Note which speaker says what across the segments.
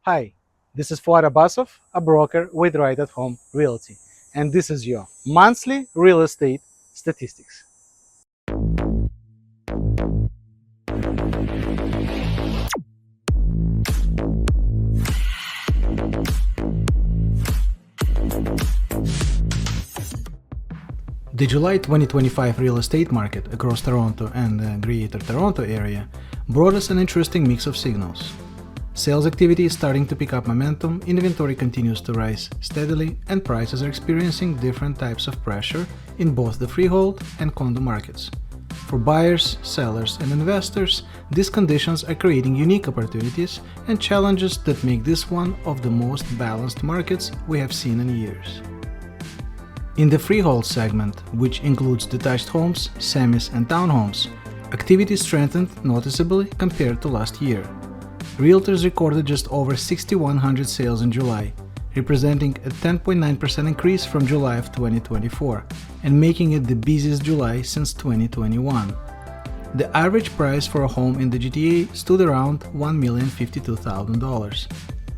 Speaker 1: Hi, this is Fuad Abasov, a broker with Right at Home Realty, and this is your monthly real estate statistics. The July 2025 real estate market across Toronto and the Greater Toronto area brought us an interesting mix of signals. Sales activity is starting to pick up momentum, inventory continues to rise steadily, and prices are experiencing different types of pressure in both the freehold and condo markets. For buyers, sellers, and investors, these conditions are creating unique opportunities and challenges that make this one of the most balanced markets we have seen in years. In the freehold segment, which includes detached homes, semis, and townhomes, activity strengthened noticeably compared to last year. Realtors recorded just over 6,100 sales in July, representing a 10.9% increase from July of 2024 and making it the busiest July since 2021. The average price for a home in the GTA stood around $1,052,000.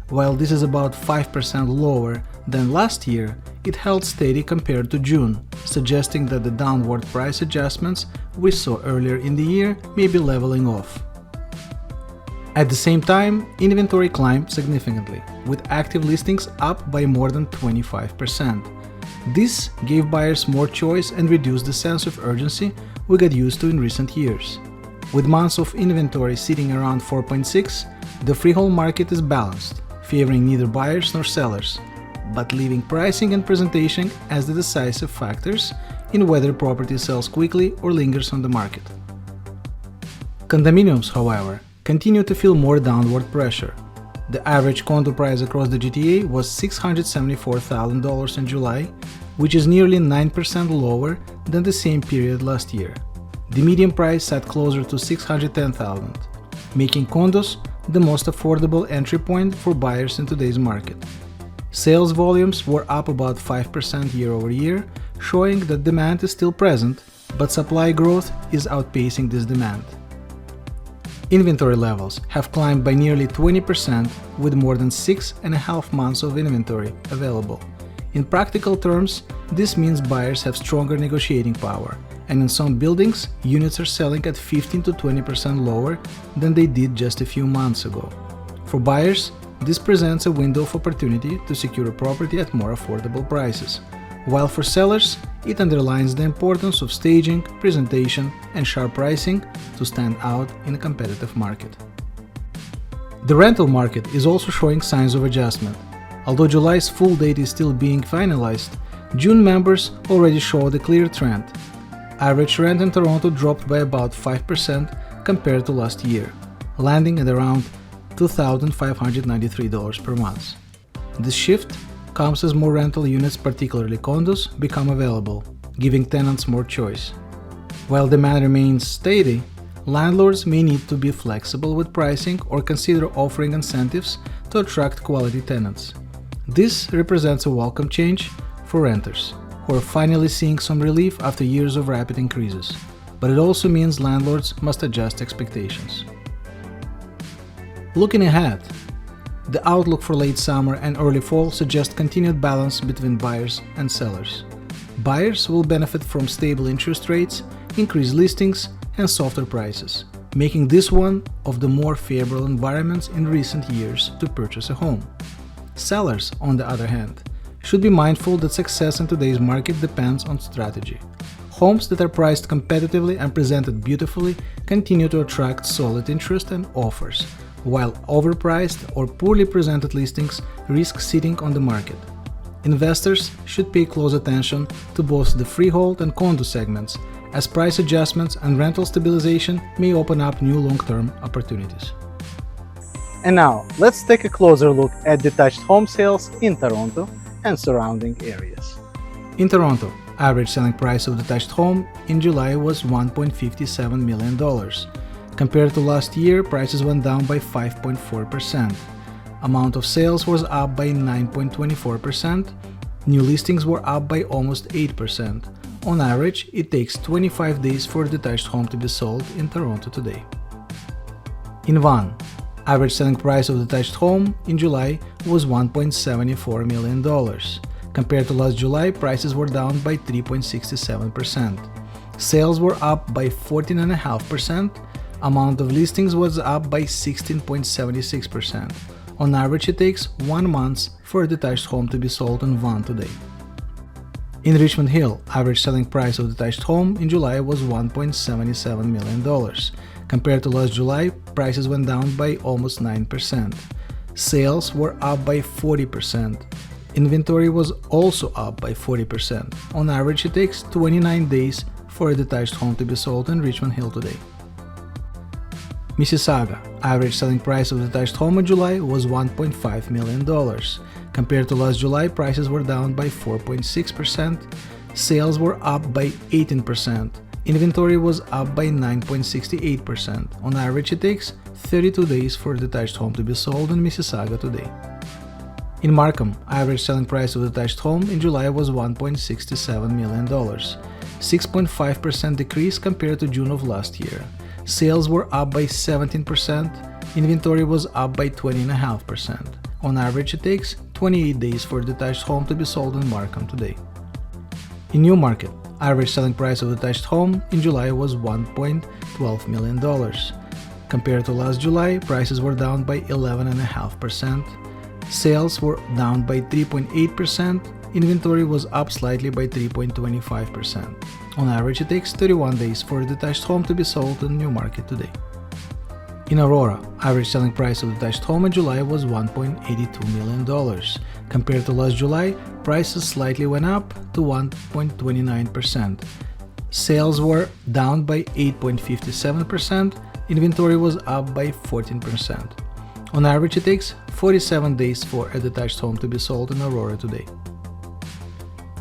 Speaker 1: While this is about 5% lower than last year, it held steady compared to June, suggesting that the downward price adjustments we saw earlier in the year may be leveling off. At the same time, inventory climbed significantly, with active listings up by more than 25%. This gave buyers more choice and reduced the sense of urgency we got used to in recent years. With months of inventory sitting around 4.6, the freehold market is balanced, favoring neither buyers nor sellers, but leaving pricing and presentation as the decisive factors in whether property sells quickly or lingers on the market. Condominiums, however, continue to feel more downward pressure. The average condo price across the GTA was $674,000 in July, which is nearly 9% lower than the same period last year. The median price sat closer to $610,000, making condos the most affordable entry point for buyers in today's market. Sales volumes were up about 5% year over year, showing that demand is still present, but supply growth is outpacing this demand. Inventory levels have climbed by nearly 20%, with more than 6.5 months of inventory available. In practical terms, this means buyers have stronger negotiating power, and in some buildings, units are selling at 15 to 20% lower than they did just a few months ago. For buyers, this presents a window of opportunity to secure a property at more affordable prices, while for sellers, it underlines the importance of staging, presentation, and sharp pricing to stand out in a competitive market. The rental market is also showing signs of adjustment. Although July's full date is still being finalized, June members already showed a clear trend. Average rent in Toronto dropped by about 5% compared to last year, landing at around $2,593 per month. This shift comes as more rental units, particularly condos, become available, giving tenants more choice. While demand remains steady, landlords may need to be flexible with pricing or consider offering incentives to attract quality tenants. This represents a welcome change for renters, who are finally seeing some relief after years of rapid increases, but it also means landlords must adjust expectations. Looking ahead, the outlook for late summer and early fall suggests continued balance between buyers and sellers. Buyers will benefit from stable interest rates, increased listings, and softer prices, making this one of the more favorable environments in recent years to purchase a home. Sellers, on the other hand, should be mindful that success in today's market depends on strategy. Homes that are priced competitively and presented beautifully continue to attract solid interest and offers, while overpriced or poorly presented listings risk sitting on the market. Investors should pay close attention to both the freehold and condo segments, as price adjustments and rental stabilization may open up new long-term opportunities. And now, let's take a closer look at detached home sales in Toronto and surrounding areas. In Toronto, average selling price of detached home in July was $1.57 million. Compared to last year, prices went down by 5.4%. Amount of sales was up by 9.24%. New listings were up by almost 8%. On average, it takes 25 days for a detached home to be sold in Toronto today. In Vaughan, Average selling price of detached home in July was $1.74 million. Compared to last July, prices were down by 3.67%. Sales were up by 14.5%. Amount of listings was up by 16.76%. On average, it takes 1 month for a detached home to be sold in Vaughan today. In Richmond Hill, average selling price of detached home in July was $1.77 million. Compared to last July, prices went down by almost 9%. Sales were up by 40%. Inventory was also up by 40%. On average, it takes 29 days for a detached home to be sold in Richmond Hill today. Mississauga, average selling price of detached home in July was $1.5 million. Compared to last July, prices were down by 4.6%. Sales were up by 18%. Inventory was up by 9.68%. On average, it takes 32 days for a detached home to be sold in Mississauga today. In Markham, average selling price of detached home in July was $1.67 million, 6.5% decrease compared to June of last year. Sales were up by 17%, inventory was up by 20.5%. On average, it takes 28 days for a detached home to be sold in Markham today. In Newmarket, average selling price of detached home in July was $1.12 million. Compared to last July, prices were down by 11.5%. Sales were down by 3.8%. Inventory was up slightly by 3.25%. On average, it takes 31 days for a detached home to be sold in Newmarket today. In Aurora, average selling price of detached home in July was $1.82 million. Compared to last July, prices slightly went up to 1.29%. Sales were down by 8.57%. Inventory was up by 14%. On average, it takes 47 days for a detached home to be sold in Aurora today.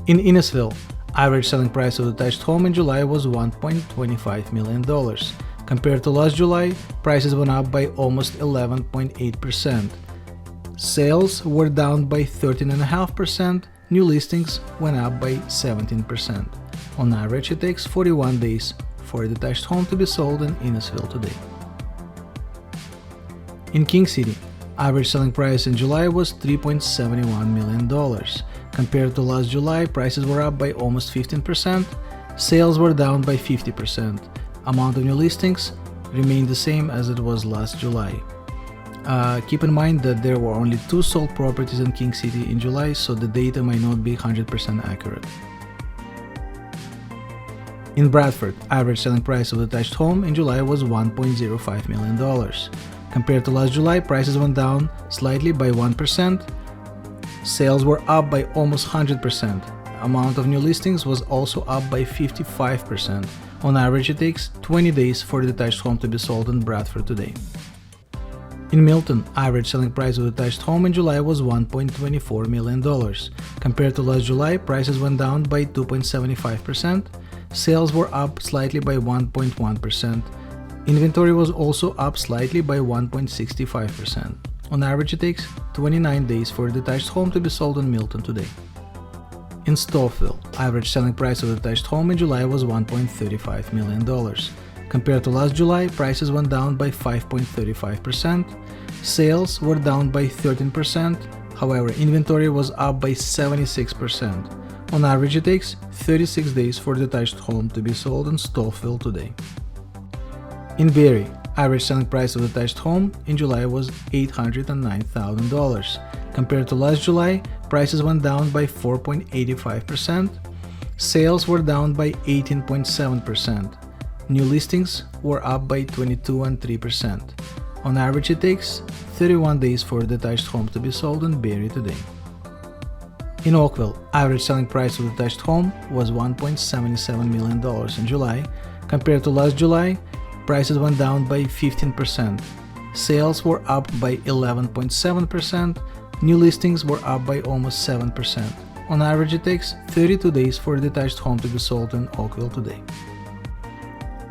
Speaker 1: In Innisfil, average selling price of detached home in July was $1.25 million. Compared to last July, prices went up by almost 11.8%. Sales were down by 13.5%. New listings went up by 17%. On average, it takes 41 days for a detached home to be sold in Innisfil today. In King City, average selling price in July was $3.71 million. Compared to last July, prices were up by almost 15%. Sales were down by 50%. Amount of new listings remained the same as it was last July. Keep in mind that there were only 2 sold properties in King City in July, so the data might not be 100% accurate. In Bradford, average selling price of detached home in July was $1.05 million. Compared to last July, prices went down slightly by 1%. Sales were up by almost 100%. Amount of new listings was also up by 55%. On average, it takes 20 days for a detached home to be sold in Bradford today. In Milton, average selling price of detached home in July was $1.24 million. Compared to last July, prices went down by 2.75%. Sales were up slightly by 1.1%. Inventory was also up slightly by 1.65%. On average, it takes 29 days for a detached home to be sold in Milton today. In Stoufville, average selling price of a detached home in July was $1.35 million. Compared to last July, prices went down by 5.35%. Sales were down by 13%. However, inventory was up by 76%. On average, it takes 36 days for a detached home to be sold in Stoufville today. In Barrie, average selling price of a detached home in July was $809,000. Compared to last July, prices went down by 4.85%. Sales were down by 18.7%. New listings were up by 22.3%. On average, it takes 31 days for a detached home to be sold in Barrie today. In Oakville, average selling price of a detached home was $1.77 million in July. Compared to last July, prices went down by 15%. Sales were up by 11.7%. New listings were up by almost 7%. On average, it takes 32 days for a detached home to be sold in Oakville today.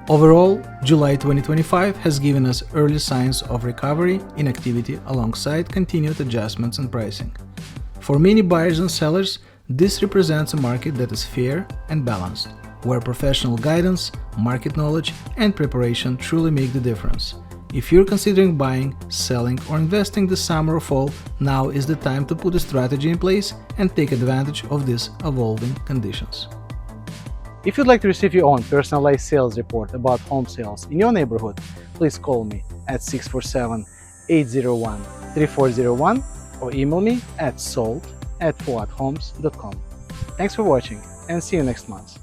Speaker 1: Overall, July 2025 has given us early signs of recovery in activity alongside continued adjustments in pricing. For many buyers and sellers, this represents a market that is fair and balanced, where professional guidance, market knowledge, and preparation truly make the difference. If you're considering buying, selling, or investing this summer or fall, now is the time to put a strategy in place and take advantage of these evolving conditions. If you'd like to receive your own personalized sales report about home sales in your neighborhood, please call me at 647-801-3401 or email me at sold@fuadhomes.com. Thanks for watching and see you next month.